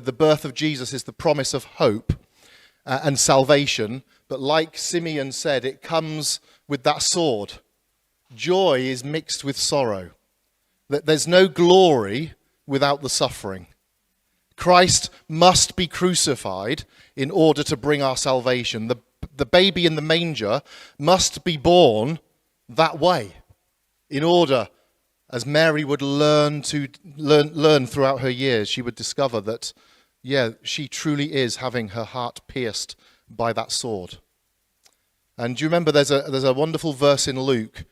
The birth of Jesus is the promise of hope and salvation, but like Simeon said, it comes with that sword. Joy is mixed with sorrow. That there's no glory without the suffering. Christ must be crucified in order to bring our salvation. The baby in the manger must be born that way in order, as Mary would learn throughout her years, she would discover that, she truly is having her heart pierced by that sword. And do you remember there's a wonderful verse in Luke,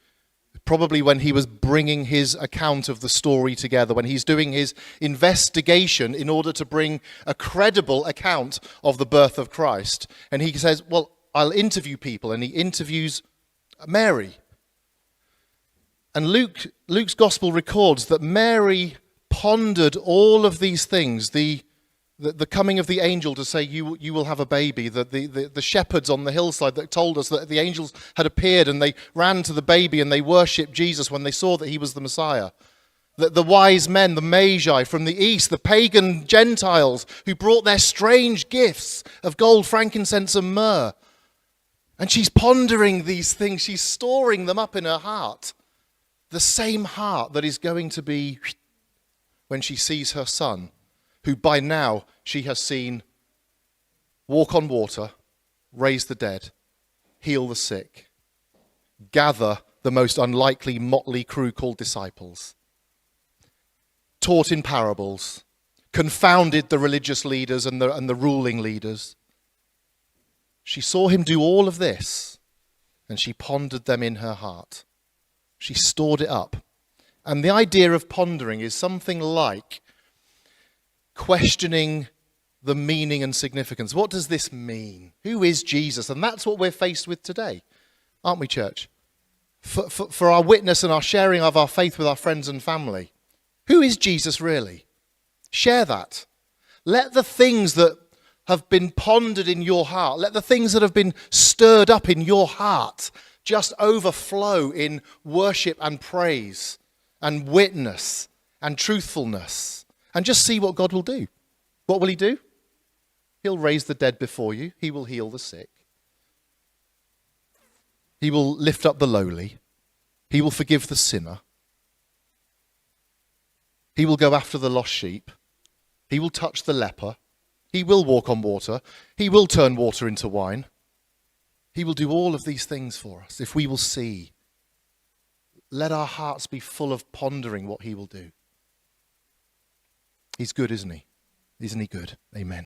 probably when he was bringing his account of the story together, when he's doing his investigation in order to bring a credible account of the birth of Christ. And he says, well, I'll interview people. And he interviews Mary. And Luke's gospel records that Mary pondered all of these things, the coming of the angel to say, you will have a baby, the shepherds on the hillside that told us that the angels had appeared and they ran to the baby and they worshipped Jesus when they saw that he was the Messiah. The wise men, the Magi from the east, the pagan Gentiles who brought their strange gifts of gold, frankincense and myrrh. And she's pondering these things, she's storing them up in her heart. The same heart that is going to be when she sees her son, who by now she has seen walk on water, raise the dead, heal the sick, gather the most unlikely motley crew called disciples, taught in parables, confounded the religious leaders and the ruling leaders. She saw him do all of this, and she pondered them in her heart. She stored it up. And the idea of pondering is something like questioning the meaning and significance. What does this mean? Who is Jesus? And that's what we're faced with today, aren't we, church? For our witness and our sharing of our faith with our friends and family. Who is Jesus really? Share that. Let the things that have been pondered in your heart, let the things that have been stirred up in your heart just overflow in worship and praise and witness and truthfulness. And just see what God will do. What will he do? He'll raise the dead before you. He will heal the sick. He will lift up the lowly. He will forgive the sinner. He will go after the lost sheep. He will touch the leper. He will walk on water. He will turn water into wine. He will do all of these things for us if we will see. Let our hearts be full of pondering what he will do. He's good, isn't he? Isn't he good? Amen.